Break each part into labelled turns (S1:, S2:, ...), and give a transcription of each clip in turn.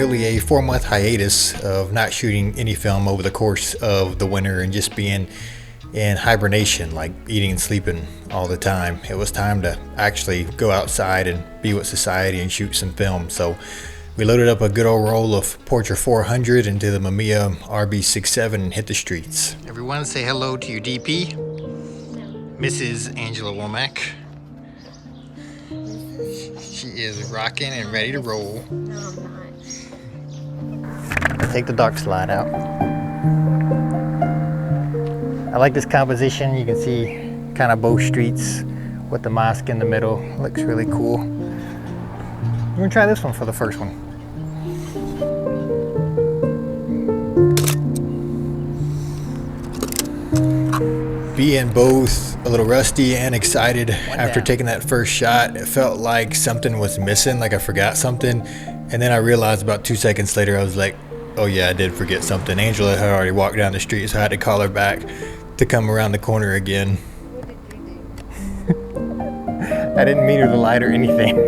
S1: nearly a 4-month hiatus of not shooting any film over the course of the winter and just being in hibernation, like eating and sleeping all the time. It was time to actually go outside and be with society and shoot some film. So we loaded up a good old roll of Portra 400 into the Mamiya RB67 and hit the streets. Everyone say hello to your DP, Mrs. Angela Womack. She is rocking and ready to roll.
S2: No, I'm not.
S1: Take the dark slide out. I like this composition. You can see kind of both streets with the mosque in the middle. Looks really cool. We're gonna try this one for the first one. Being both a little rusty and excited after taking that first shot, it felt like something was missing, like I forgot something. And then I realized about 2 seconds later, I was like, oh yeah, I did forget something. Angela had already walked down the street, so I had to call her back to come around the corner again. I didn't meter the light or anything.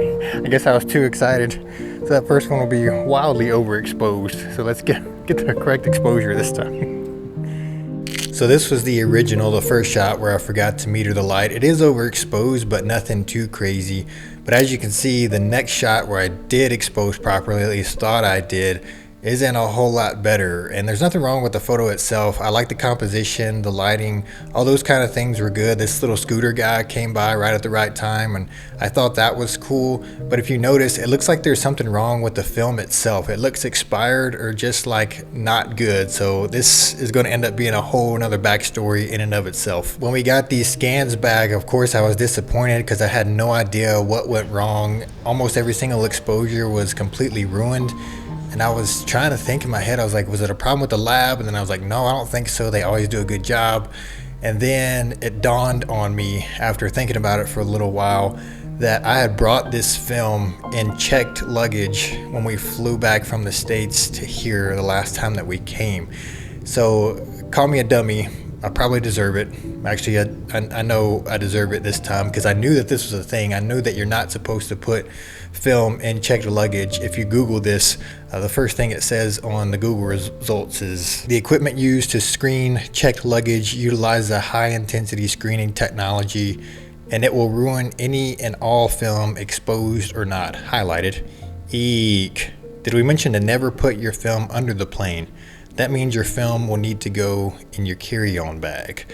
S1: I guess I was too excited. So that first one will be wildly overexposed. So let's get the correct exposure this time. So this was the original, the first shot where I forgot to meter the light. It is overexposed, but nothing too crazy. But as you can see, the next shot where I did expose properly, at least thought I did, isn't a whole lot better. And there's nothing wrong with the photo itself. I like the composition, the lighting, all those kind of things were good. This little scooter guy came by right at the right time, and I thought that was cool. But if you notice, it looks like there's something wrong with the film itself. It looks expired or just like not good. So this is going to end up being a whole nother backstory in and of itself. When we got these scans back, of course I was disappointed because I had no idea what went wrong. Almost every single exposure was completely ruined. And I was trying to think in my head, I was like, was it a problem with the lab? And then I was like, no, I don't think so. They always do a good job. And then it dawned on me after thinking about it for a little while that I had brought this film in checked luggage when we flew back from the States to here the last time that we came. So call me a dummy. I probably deserve it. Actually, I know I deserve it this time because I knew that this was a thing. I knew that you're not supposed to put film in checked luggage. If you Google this, the first thing it says on the Google results is the equipment used to screen checked luggage utilizes a high intensity screening technology, and it will ruin any and all film exposed or not highlighted. Eek. Did we mention to never put your film under the plane? That means your film will need to go in your carry-on bag.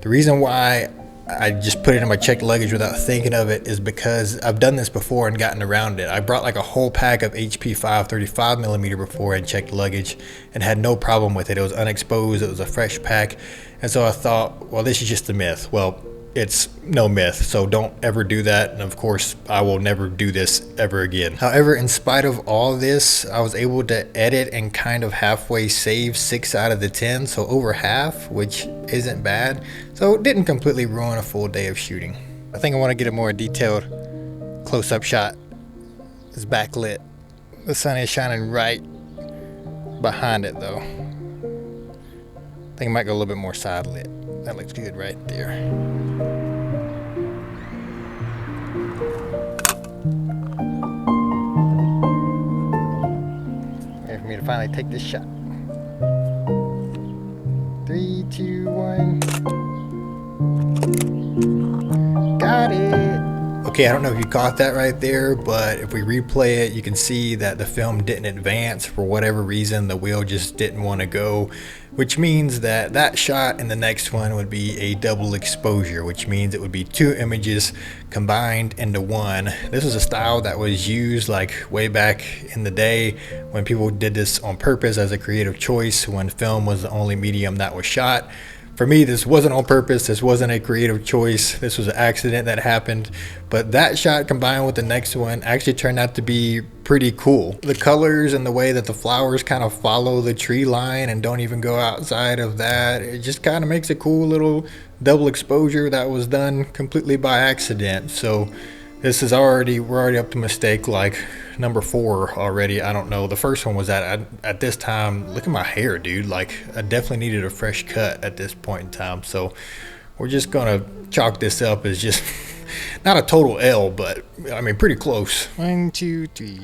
S1: The reason why I just put it in my checked luggage without thinking of it is because I've done this before and gotten around it. I brought like a whole pack of HP 535mm before in checked luggage and had no problem with it. It was unexposed, it was a fresh pack. And so I thought, well, this is just a myth. Well, it's no myth, so don't ever do that. And of course, I will never do this ever again. However, in spite of all this, I was able to edit and kind of halfway save 6 out of the 10, so over half, which isn't bad. So it didn't completely ruin a full day of shooting. I think I want to get a more detailed close-up shot. It's backlit. The sun is shining right behind it though. I think I might go a little bit more side lit. That looks good right there. Ready for me to finally take this shot. 3, 2, 1. Got it. Okay, I don't know if you caught that right there, but if we replay it, you can see that the film didn't advance for whatever reason. The wheel just didn't want to go, which means that that shot and the next one would be a double exposure, which means it would be 2 images combined into one. This was a style that was used like way back in the day when people did this on purpose as a creative choice when film was the only medium that was shot. For me, this wasn't on purpose. This wasn't a creative choice. This was an accident that happened. But that shot combined with the next one actually turned out to be pretty cool. The colors and the way that the flowers kind of follow the tree line and don't even go outside of that, it just kind of makes a cool little double exposure that was done completely by accident. So this is we're already up to mistake like number 4 already. I don't know. The first one was at this time. Look at my hair, dude. Like I definitely needed a fresh cut at this point in time. So we're just gonna chalk this up as just not a total L, but I mean pretty close. 1, 2, 3.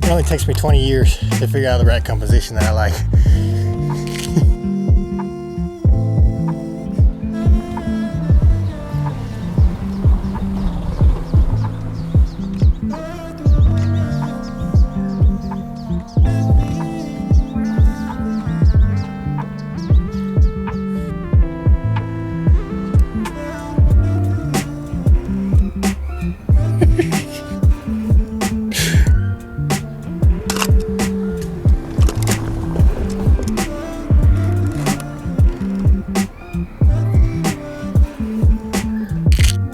S1: It only takes me 20 years to figure out the right composition that I like.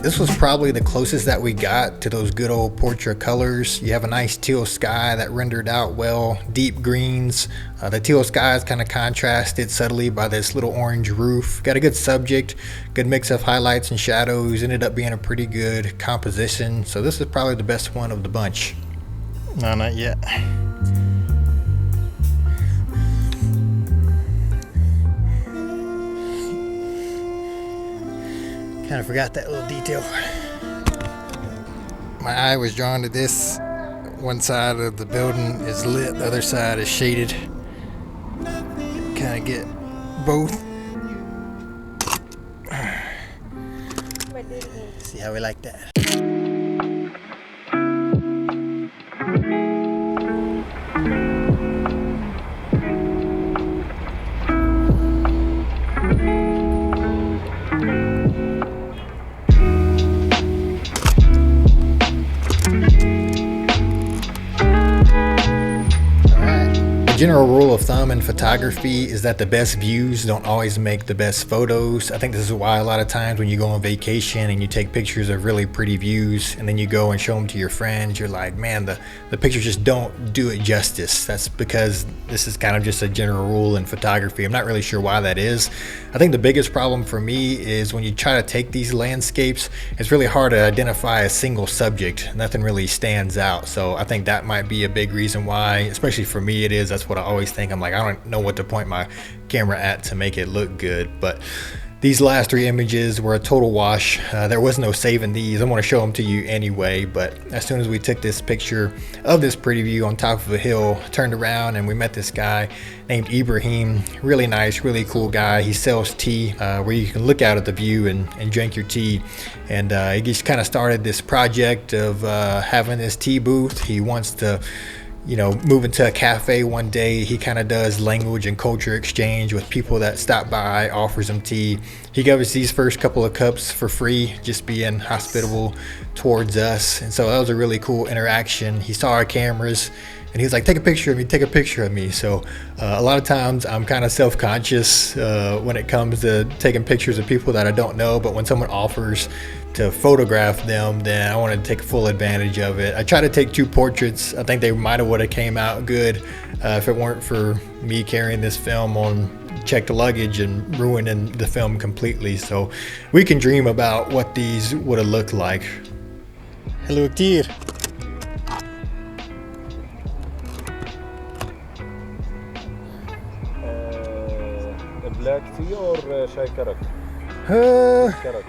S1: This was probably the closest that we got to those good old portrait colors. You have a nice teal sky that rendered out well, deep greens. The teal sky is kind of contrasted subtly by this little orange roof. Got a good subject, good mix of highlights and shadows. Ended up being a pretty good composition. So this is probably the best one of the bunch. No, not yet. Kind of forgot that little detail. My eye was drawn to this. One side of the building is lit, the other side is shaded. Kind of get both. See how we like that. General rule of thumb in photography is that the best views don't always make the best photos. I think this is why a lot of times when you go on vacation and you take pictures of really pretty views and then you go and show them to your friends, you're like, man, the pictures just don't do it justice. That's because this is kind of just a general rule in photography. I'm not really sure why that is. I think the biggest problem for me is when you try to take these landscapes, it's really hard to identify a single subject. Nothing really stands out. So I think that might be a big reason why, especially for me it is. That's what I always think. I'm like, I don't know what to point my camera at to make it look good. But these last three images were a total wash. There was no saving these. I'm going to show them to you anyway, but as soon as we took this picture of this pretty view on top of a hill, turned around and we met this guy named Ibrahim. Really nice, really cool guy. He sells tea where you can look out at the view and drink your tea. And he just kind of started this project of having this tea booth. He wants to move into a cafe one day. He kind of does language and culture exchange with people that stop by, offers them tea. He gave us these first couple of cups for free, just being hospitable towards us. And so that was a really cool interaction. He saw our cameras and he was like, take a picture of me, take a picture of me. So a lot of times I'm kind of self-conscious when it comes to taking pictures of people that I don't know, but when someone offers to photograph them, then I want to take full advantage of it. I try to take two portraits. I think they might have would have came out good if it weren't for me carrying this film on checked luggage and ruining the film completely. So we can dream about what these would have looked like. Hello كتير.
S3: black tea or شاي كرك؟ كرك.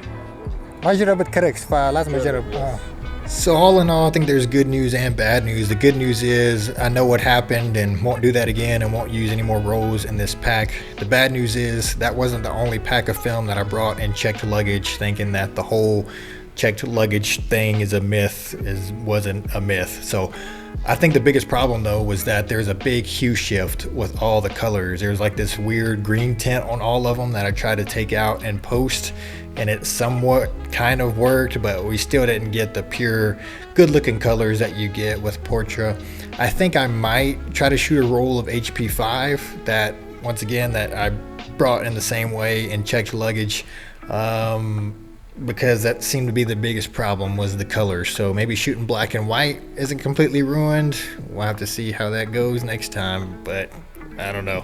S1: ما جربت كركس فلازم اجرب. So all in all, I think there's good news and bad news. The good news is I know what happened and won't do that again and won't use any more rolls in this pack. The bad news is that wasn't the only pack of film that I brought in checked luggage, thinking that the whole checked luggage thing is a myth. Wasn't a myth. So I think the biggest problem though was that there's a big hue shift with all the colors. There's like this weird green tint on all of them that I tried to take out and post, and it somewhat kind of worked, but we still didn't get the pure good looking colors that you get with Portra. I think I might try to shoot a roll of HP5 that once again that I brought in the same way in checked luggage, because that seemed to be the biggest problem was the colors. So maybe shooting black and white isn't completely ruined. We'll have to see how that goes next time, but I don't know.